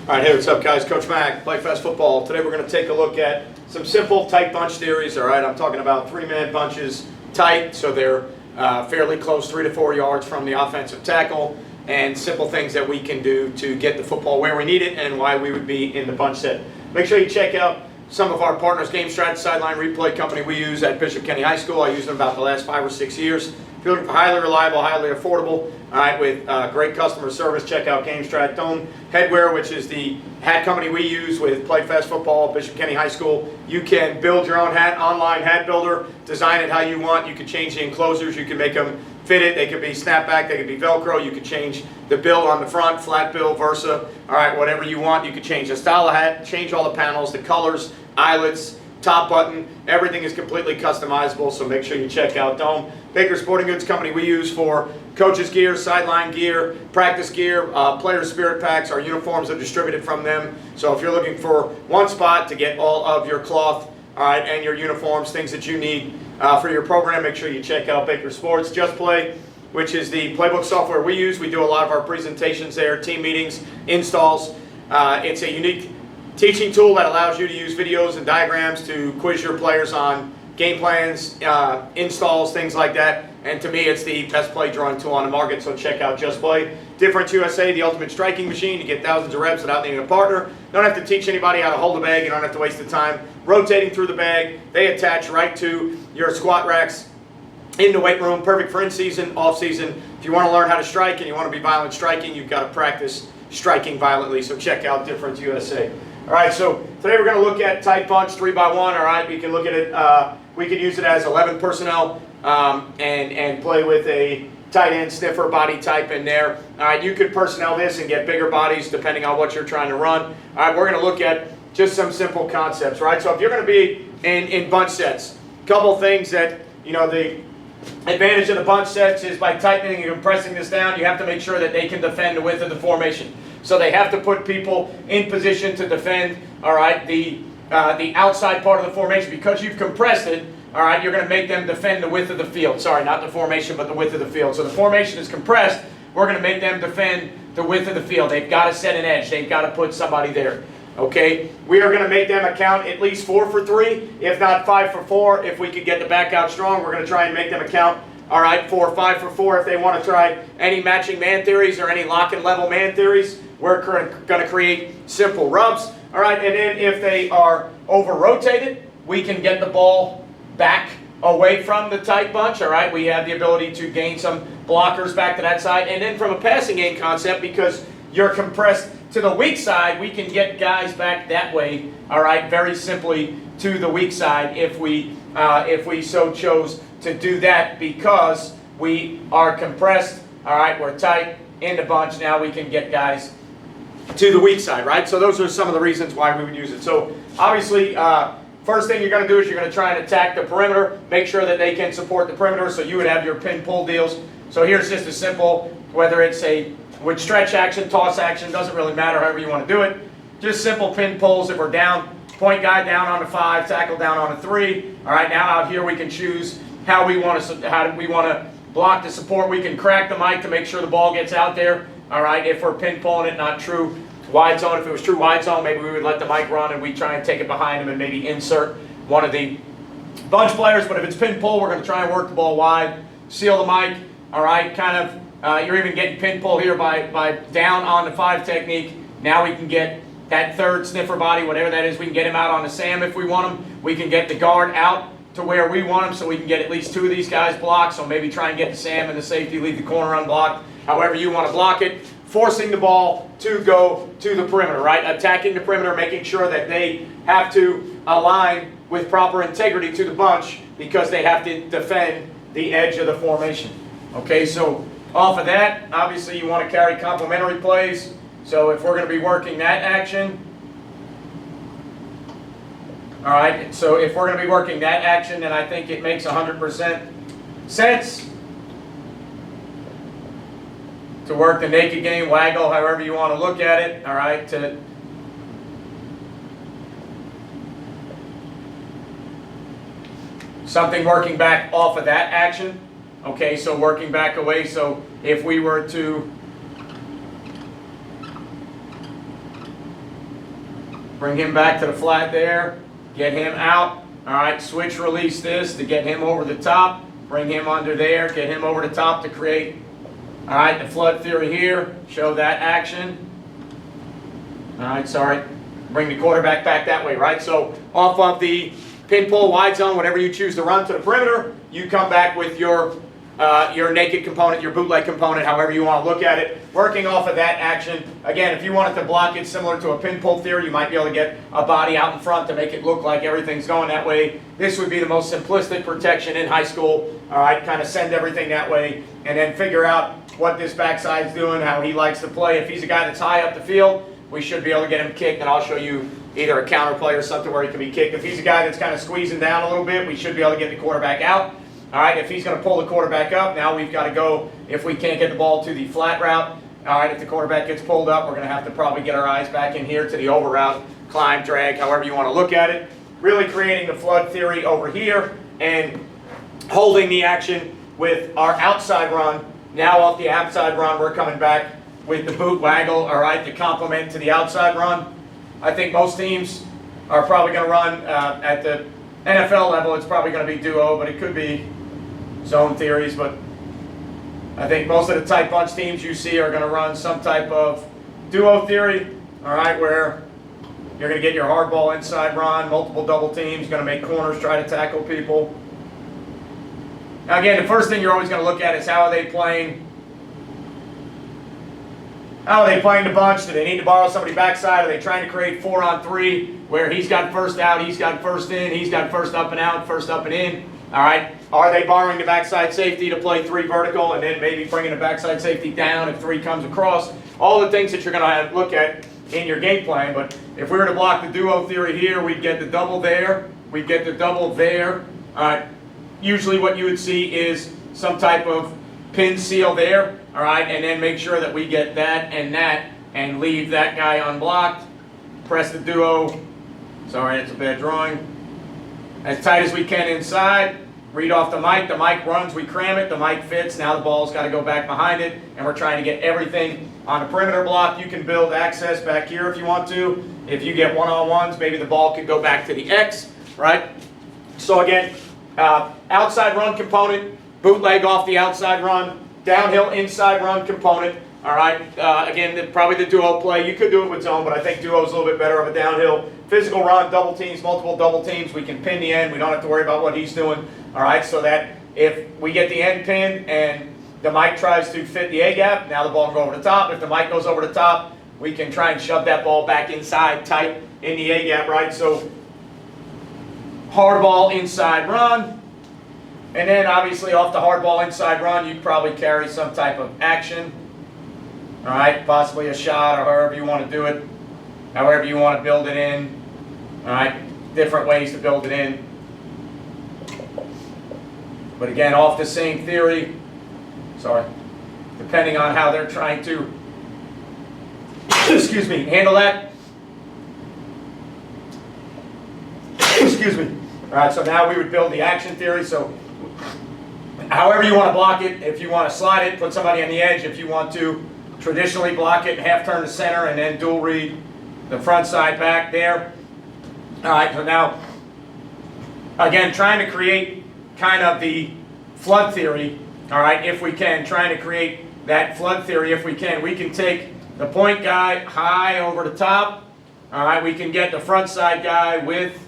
All right, hey, what's up, guys? Coach Mac, Play Fast Football. Today we're going to take a look at some simple tight bunch theories. All right, I'm talking about 3-man bunches tight, so they're fairly close, 3 to 4 yards from the offensive tackle, and simple things that we can do to get the football where we need it and why we would be in the bunch set. Make sure you check out some of our partners, Game Strat, sideline replay company we use at Bishop Kenny High School. I use them about the last 5 or 6 years. If you're looking for highly reliable, highly affordable, all right, with great customer service, check out Game Strat. Dome Headwear, which is the hat company we use with Play Fast Football, Bishop Kenny High School. You can build your own hat, online hat builder, design it how you want. You can change the enclosures, you can make them fitted. They could be snapback, they could be Velcro. You could change the bill on the front, flat bill, Versa. All right, whatever you want. You could change the style of hat, change all the panels, the colors, eyelets, top button. Everything is completely customizable, so make sure you check out Dome. Baker Sporting Goods company we use for coaches gear, sideline gear, practice gear, player spirit packs. Our uniforms are distributed from them. So if you're looking for one spot to get all of your cloth, all right, and your uniforms, things that you need for your program, make sure you check out Baker Sports. JustPlay, which is the playbook software we use. We do a lot of our presentations there, team meetings, installs. It's a unique teaching tool that allows you to use videos and diagrams to quiz your players on game plans, installs, things like that. And to me, it's the best play drawing tool on the market, so check out JustPlay. DifferenceUSA, the ultimate striking machine. You get thousands of reps without needing a partner. Don't have to teach anybody how to hold a bag. You don't have to waste the time rotating through the bag. They attach right to your squat racks in the weight room. Perfect for in-season, off-season. If you want to learn how to strike and you want to be violent striking, you've got to practice striking violently, so check out DifferenceUSA. All right, so today we're going to look at tight bunch 3x1. All right, we can look at it. We can use it as 11 personnel and play with a tight end sniffer body type in there. All right, you could personnel this and get bigger bodies depending on what you're trying to run. All right, we're going to look at just some simple concepts. Right, so if you're going to be in bunch sets, a couple things that the advantage of the bunch sets is by tightening and compressing this down, you have to make sure that they can defend the width of the formation. So they have to put people in position to defend, all right, the outside part of the formation. Because you've compressed it, all right, you're going to make them defend the width of the field. Sorry, not the formation, but the width of the field. So the formation is compressed. We're going to make them defend the width of the field. They've got to set an edge. They've got to put somebody there. Okay, we are going to make them account at least 4 for 3, if not 5 for 4. If we could get the back out strong, we're going to try and make them account, all right, for 5 for 4. If they want to try any matching man theories or any lock and level man theories, we're going to create simple rubs. All right, and then if they are over-rotated, we can get the ball back away from the tight bunch. All right, we have the ability to gain some blockers back to that side. And then from a passing game concept, because you're compressed to the weak side, we can get guys back that way, all right, very simply to the weak side if we so chose to do that, because we are compressed, all right, we're tight in the bunch. Now we can get guys to the weak side, right? So those are some of the reasons why we would use it. So obviously, first thing you're going to do is you're going to try and attack the perimeter, make sure that they can support the perimeter, so you would have your pin pull deals. So here's just a simple, whether it's with stretch action, toss action, doesn't really matter, however you want to do it. Just simple pin pulls. If we're down, point guy down on a 5, tackle down on a 3. All right, now out here we can choose how we want to block the support. We can crack the mic to make sure the ball gets out there. All right, if we're pin pulling it, not true wide zone. If it was true wide zone, maybe we would let the mic run and we try and take it behind him and maybe insert one of the bunch players. But if it's pin pull, we're going to try and work the ball wide, seal the mic. All right, kind of, you're even getting pin pull here by down on the 5 technique. Now we can get that third sniffer body, whatever that is. We can get him out on the Sam if we want him. We can get the guard out to where we want him, so we can get at least 2 of these guys blocked. So maybe try and get the Sam and the safety, leave the corner unblocked. However you want to block it, forcing the ball to go to the perimeter, right? Attacking the perimeter, making sure that they have to align with proper integrity to the bunch because they have to defend the edge of the formation. Okay, so off of that, obviously you want to carry complementary plays. So if we're going to be working that action, all right, so if we're going to be working that action, then I think it makes 100% sense to work the naked game, waggle, however you want to look at it, all right, to something working back off of that action. Okay, so working back away, so if we were to Bring him back to the flat there. Get him out. All right, switch release this to get him over the top. Bring him under there. Get him over the top to create, all right, the flood theory here. Show that action. All right, sorry. Bring the quarterback back that way, right? So off of the pin pull, wide zone, whatever you choose to run to the perimeter, you come back with your naked component, your bootleg component, however you want to look at it, working off of that action. Again, if you wanted to block it similar to a pin pull theory, you might be able to get a body out in front to make it look like everything's going that way. This would be the most simplistic protection in high school. All right, kind of send everything that way and then figure out what this backside's doing, how he likes to play. If he's a guy that's high up the field, we should be able to get him kicked, and I'll show you either a counter play or something where he can be kicked. If he's a guy that's kind of squeezing down a little bit, we should be able to get the quarterback out. All right, if he's going to pull the quarterback up, now we've got to go, if we can't get the ball to the flat route, all right, if the quarterback gets pulled up, we're going to have to probably get our eyes back in here to the over route, climb, drag, however you want to look at it. Really creating the flood theory over here and holding the action with our outside run. Now off the outside run, we're coming back with the boot waggle, all right, to complement to the outside run. I think most teams are probably going to run at the NFL level, it's probably going to be duo, but it could be zone theories. But I think most of the tight bunch teams you see are going to run some type of duo theory, all right, where you're going to get your hard ball inside run, multiple double teams, going to make corners try to tackle people. Now again, the first thing you're always going to look at is how are they playing. How are they playing the bunch? Do they need to borrow somebody backside? Are they trying to create 4-on-3 where he's got first out, he's got first in, he's got first up and out, first up and in? All right. Are they borrowing the backside safety to play 3 vertical and then maybe bringing the backside safety down if 3 comes across? All the things that you're going to have to look at in your game plan. But if we were to block the duo theory here, we'd get the double there, we'd get the double there. All right. Usually what you would see is some type of pin seal there. All right, and then make sure that we get that and leave that guy unblocked. Press the duo. Sorry, it's a bad drawing. As tight as we can inside. Read off the mic. The mic runs, we cram it. The mic fits. Now the ball's got to go back behind it, and we're trying to get everything on the perimeter block. You can build access back here if you want to. If you get one-on-ones, maybe the ball could go back to the X, right? So again, outside run component, bootleg off the outside run. Downhill inside run component, all right? Again, probably the duo play. You could do it with zone, but I think duo is a little bit better of a downhill. Physical run, double teams, multiple double teams. We can pin the end. We don't have to worry about what he's doing, all right? So that if we get the end pinned and the mic tries to fit the A-gap, now the ball can go over the top. If the mic goes over the top, we can try and shove that ball back inside tight in the A-gap, right? So hard ball inside run. And then obviously off the hard ball inside run, you'd probably carry some type of action. All right, possibly a shot or however you want to do it. However you want to build it in. All right, different ways to build it in. But again, off the same theory, sorry, depending on how they're trying to, excuse me, handle that. Excuse me. All right, so now we would build the action theory. So however you want to block it, if you want to slide it, put somebody on the edge. If you want to traditionally block it, half turn to center and then dual read the front side back there. All right, so now, again, trying to create kind of the flood theory, all right, if we can, trying to create that flood theory if we can. We can take the point guy high over the top, all right, we can get the front side guy with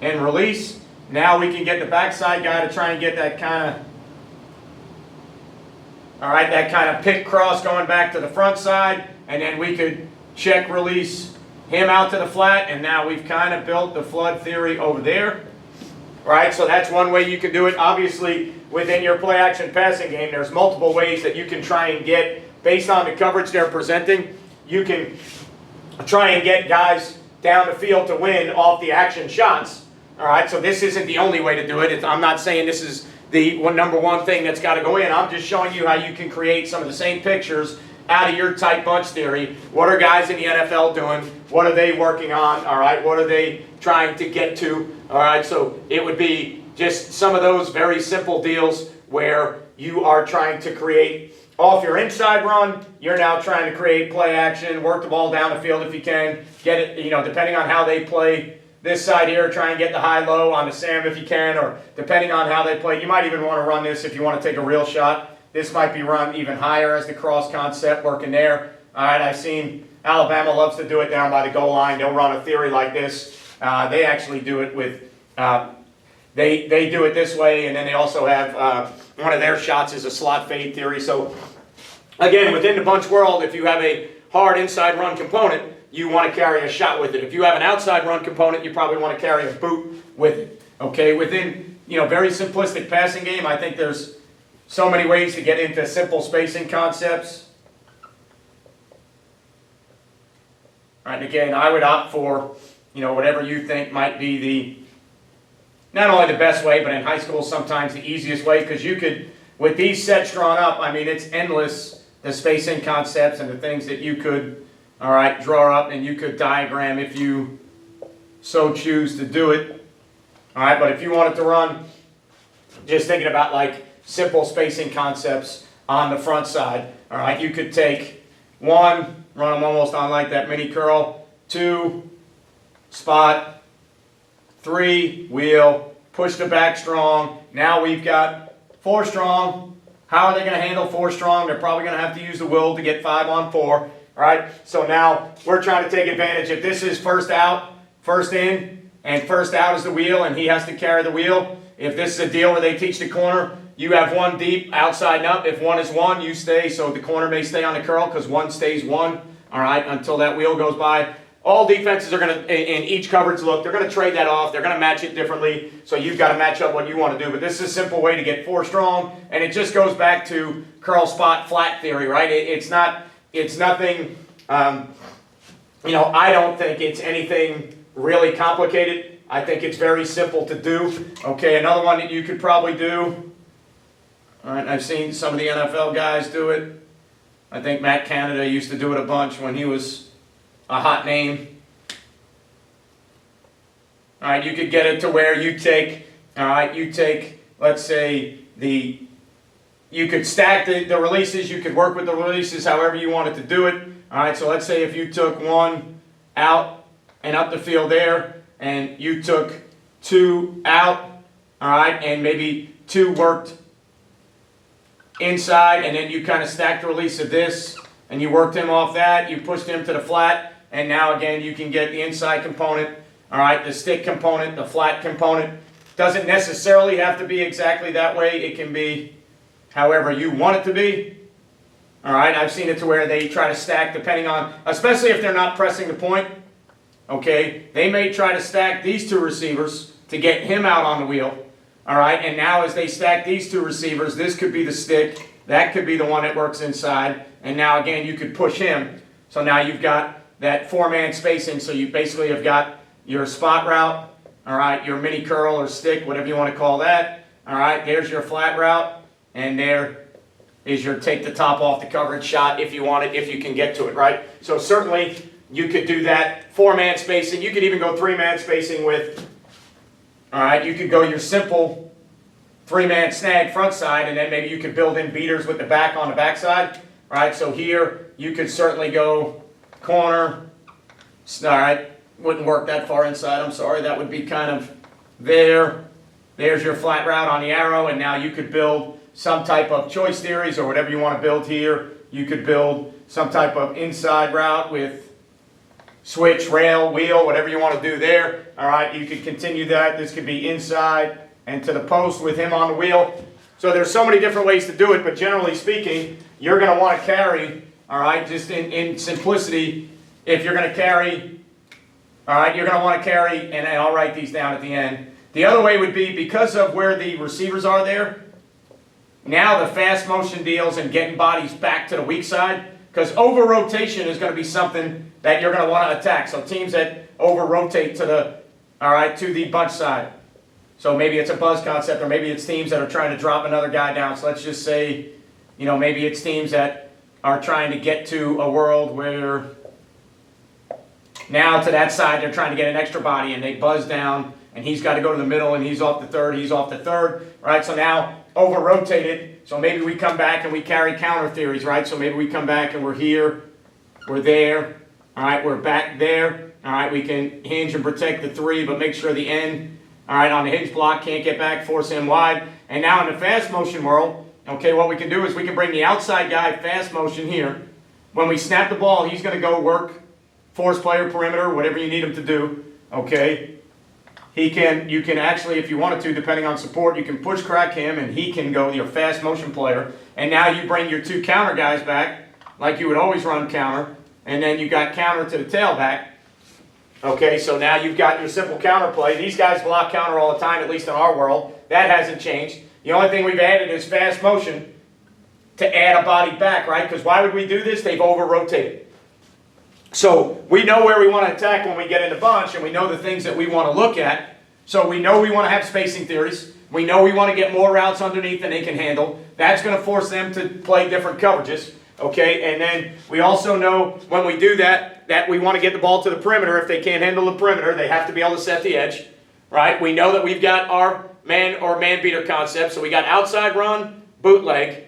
and release. Now we can get the backside guy to try and get that kind of, all right, that kind of pick cross going back to the front side, and then we could check release him out to the flat, and now we've kind of built the flood theory over there. Right, so that's one way you can do it. Obviously, within your play action passing game, there's multiple ways that you can try and get, based on the coverage they're presenting, you can try and get guys down the field to win off the action shots. All right, so this isn't the only way to do it. I'm not saying this is the number one thing that's got to go in. I'm just showing you how you can create some of the same pictures out of your tight bunch theory. What are guys in the NFL doing? What are they working on? All right, what are they trying to get to? All right, so it would be just some of those very simple deals where you are trying to create off your inside run, you're now trying to create play action, work the ball down the field if you can, get it, depending on how they play this side here, try and get the high-low on the Sam if you can, or depending on how they play, you might even want to run this if you want to take a real shot. This might be run even higher as the cross concept working there. All right, I've seen Alabama loves to do it down by the goal line. They'll run a theory like this. They actually do it with, they do it this way, and then they also have one of their shots is a slot fade theory. So again, within the bunch world, if you have a hard inside run component, you want to carry a shot with it. If you have an outside run component, you probably want to carry a boot with it. Okay, within very simplistic passing game, I think there's so many ways to get into simple spacing concepts. All right, again, I would opt for whatever you think might be the not only the best way, but in high school sometimes the easiest way, because you could, with these sets drawn up, I mean, it's endless, the spacing concepts and the things that you could, all right, draw up, and you could diagram if you so choose to do it. All right, but if you wanted to run, just thinking about like simple spacing concepts on the front side, all right, you could take 1, run them almost on like that mini curl, 2, spot, 3, wheel, push the back strong. Now we've got 4 strong. How are they going to handle 4 strong? They're probably going to have to use the will to get 5 on 4. All right, so now we're trying to take advantage. If this is first out, first in, and first out is the wheel, and he has to carry the wheel. If this is a deal where they teach the corner, you have 1 deep, outside and up. If 1 is 1, you stay, so the corner may stay on the curl because 1 stays 1, all right, until that wheel goes by. All defenses are going to, in each coverage look, they're going to trade that off. They're going to match it differently, so you've got to match up what you want to do. But this is a simple way to get 4 strong, and it just goes back to curl, spot, flat theory, right? It's nothing, I don't think it's anything really complicated. I think it's very simple to do. Okay, another one that you could probably do, all right, I've seen some of the NFL guys do it. I think Matt Canada used to do it a bunch when he was a hot name. All right, you could get it to where you take, let's say, you could stack the releases, you could work with the releases however you wanted to do it. All right, so let's say if you took 1 out and up the field there, and you took 2 out, all right, and maybe 2 worked inside, and then you kind of stacked the release of this, and you worked him off that, you pushed him to the flat, and now again you can get the inside component, all right, the stick component, the flat component. Doesn't necessarily have to be exactly that way. It can be however you want it to be. All right, I've seen it to where they try to stack depending on, especially if they're not pressing the point, okay, they may try to stack these 2 receivers to get him out on the wheel, all right, and now as they stack these 2 receivers, this could be the stick, that could be the one that works inside, and now again you could push him. So now you've got that 4-man spacing, so you basically have got your spot route, all right, your mini curl or stick, whatever you want to call that, all right, there's your flat route, and there is your take the top off the coverage shot if you want it, if you can get to it, right? So certainly you could do that 4-man spacing. You could even go 3-man spacing with, all right, you could go your simple 3-man snag front side, and then maybe you could build in beaters with the back on the back side, right? So here you could certainly go corner, all right, wouldn't work that far inside, I'm sorry, that would be kind of there. There's your flat route on the arrow, and now you could build some type of choice theories or whatever you want to build here. You could build some type of inside route with switch, rail, wheel, whatever you want to do there. All right, you could continue that. This could be inside and to the post with him on the wheel. So there's so many different ways to do it, but generally speaking, you're going to want to carry, all right, just in simplicity, if you're going to carry, all right, you're going to want to carry, and I'll write these down at the end. The other way would be, because of where the receivers are there, now the fast motion deals and getting bodies back to the weak side, because over-rotation is going to be something that you're going to want to attack. So teams that over-rotate to the, all right, to the bunch side. So maybe it's a buzz concept, or maybe it's teams that are trying to drop another guy down. So let's just say, maybe it's teams that are trying to get to a world where now to that side they're trying to get an extra body, and they buzz down, and he's got to go to the middle, and he's off the third, right? So now over-rotated. So maybe we come back and we carry counter theories, right? So maybe we come back and we're here, we're there, all right, we're back there. All right, we can hinge and protect the 3, but make sure the end, all right, on the hinge block can't get back, force him wide. And now in the fast motion world, okay, what we can do is we can bring the outside guy fast motion here. When we snap the ball, he's going to go work force player, perimeter, whatever you need him to do, okay? You can actually, if you wanted to, depending on support, you can push crack him and he can go your fast motion player. And now you bring your 2 counter guys back, like you would always run counter, and then you got counter to the tailback. Okay, so now you've got your simple counter play. These guys block counter all the time, at least in our world. That hasn't changed. The only thing we've added is fast motion to add a body back, right? Because why would we do this? They've over-rotated. So we know where we want to attack when we get in the bunch, and we know the things that we want to look at. So we know we want to have spacing theories. We know we want to get more routes underneath than they can handle. That's going to force them to play different coverages. Okay, and then we also know when we do that, that we want to get the ball to the perimeter. If they can't handle the perimeter, they have to be able to set the edge, right? We know that we've got our man or man beater concept. So we got outside run, bootleg,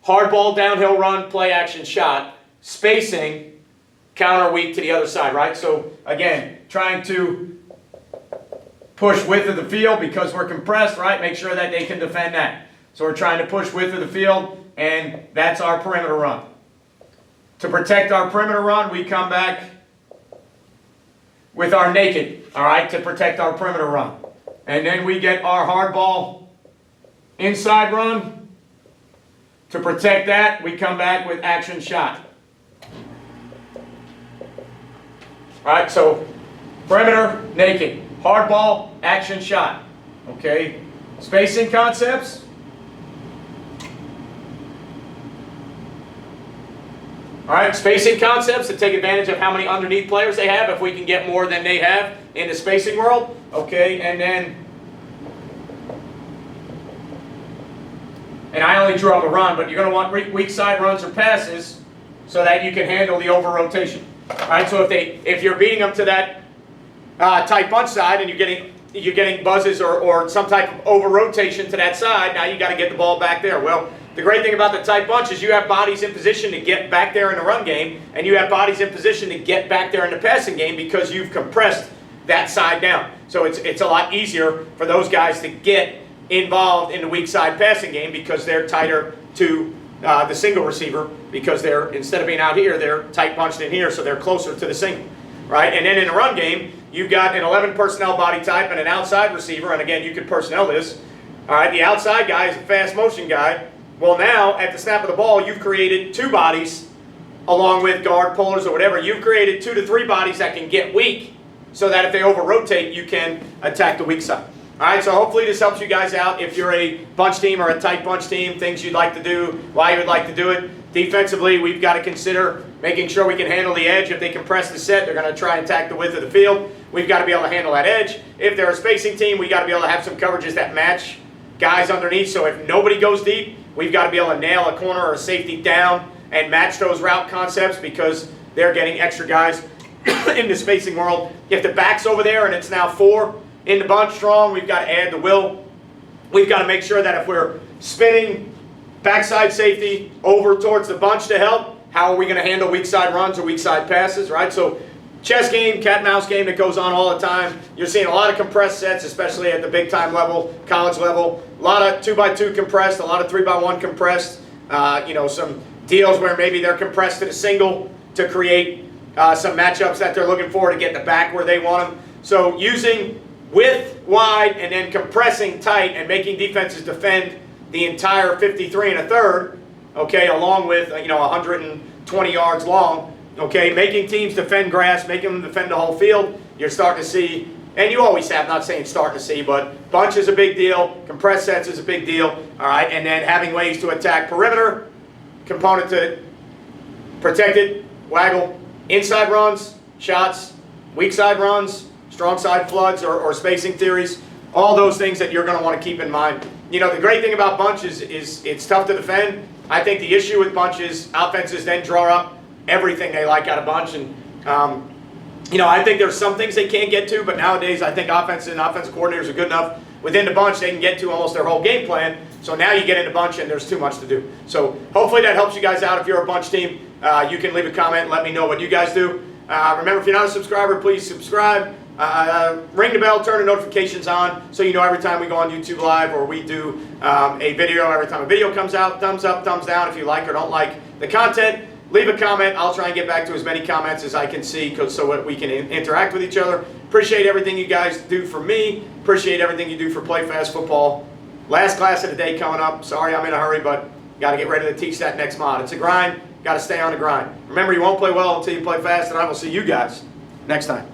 hard ball, downhill run, play action shot, spacing, counter weak to the other side, right? So again, trying to push width of the field because we're compressed, right? Make sure that they can defend that. So we're trying to push width of the field, and that's our perimeter run. To protect our perimeter run, we come back with our naked, all right, to protect our perimeter run. And then we get our hard ball inside run. To protect that, we come back with action shot. All right, so perimeter, naked, hard ball, action shot. Okay, spacing concepts. All right, spacing concepts to take advantage of how many underneath players they have, if we can get more than they have in the spacing world. Okay, and I only drew up a run, but you're going to want weak side runs or passes so that you can handle the over rotation. All right, so if you're beating them to that tight bunch side and you're getting buzzes or some type of over rotation to that side, now you got to get the ball back there. Well, the great thing about the tight bunch is you have bodies in position to get back there in the run game, and you have bodies in position to get back there in the passing game because you've compressed that side down. So it's a lot easier for those guys to get involved in the weak side passing game because they're tighter to the single receiver, because they're, instead of being out here, they're tight punched in here, so they're closer to the single, right? And then in the run game, you've got an 11 personnel body type and an outside receiver, and again, you could personnel this. All right, the outside guy is a fast motion guy. Well, now, at the snap of the ball, you've created 2 bodies, along with guard pullers or whatever. You've created 2 to 3 bodies that can get weak, so that if they over-rotate, you can attack the weak side. All right, so hopefully this helps you guys out. If you're a bunch team or a tight bunch team, things you'd like to do, why you would like to do it. Defensively, we've got to consider making sure we can handle the edge. If they compress the set, they're going to try and attack the width of the field. We've got to be able to handle that edge. If they're a spacing team, we've got to be able to have some coverages that match guys underneath. So if nobody goes deep, we've got to be able to nail a corner or a safety down and match those route concepts because they're getting extra guys in the spacing world. If the back's over there and it's now 4 in the bunch strong, we've got to add the will. We've got to make sure that if we're spinning backside safety over towards the bunch to help, how are we going to handle weak side runs or weak side passes, right? So chess game, cat and mouse game that goes on all the time. You're seeing a lot of compressed sets, especially at the big time level, college level. A lot of 2x2 compressed, a lot of 3x1 compressed. Some deals where maybe they're compressed to the single to create some matchups that they're looking for to get the back where they want them. So using width wide and then compressing tight and making defenses defend the entire 53 1/3, okay, along with 120 yards long, okay, making teams defend grass, making them defend the whole field. You're starting to see, and you always have, not saying starting to see, but bunch is a big deal, compressed sets is a big deal, all right, and then having ways to attack perimeter, component to protect it, waggle, inside runs, shots, weak side runs, strong side floods or spacing theories, all those things that you're going to want to keep in mind. The great thing about bunch is it's tough to defend. I think the issue with bunch is offenses then draw up everything they like out of bunch. And, I think there's some things they can't get to, but nowadays I think offense and offensive coordinators are good enough within the bunch they can get to almost their whole game plan. So now you get into bunch and there's too much to do. So hopefully that helps you guys out. If you're a bunch team, you can leave a comment and let me know what you guys do. Remember, if you're not a subscriber, please subscribe. Ring the bell, turn the notifications on so you know every time we go on YouTube Live or we do a video. Every time a video comes out, thumbs up, thumbs down if you like or don't like the content. Leave a comment. I'll try and get back to as many comments as I can see so we can interact with each other. Appreciate everything you guys do for me. Appreciate everything you do for Play Fast Football. Last class of the day coming up. Sorry I'm in a hurry, but got to get ready to teach that next mod. It's a grind. Got to stay on the grind. Remember, you won't play well until you play fast, and I will see you guys next time.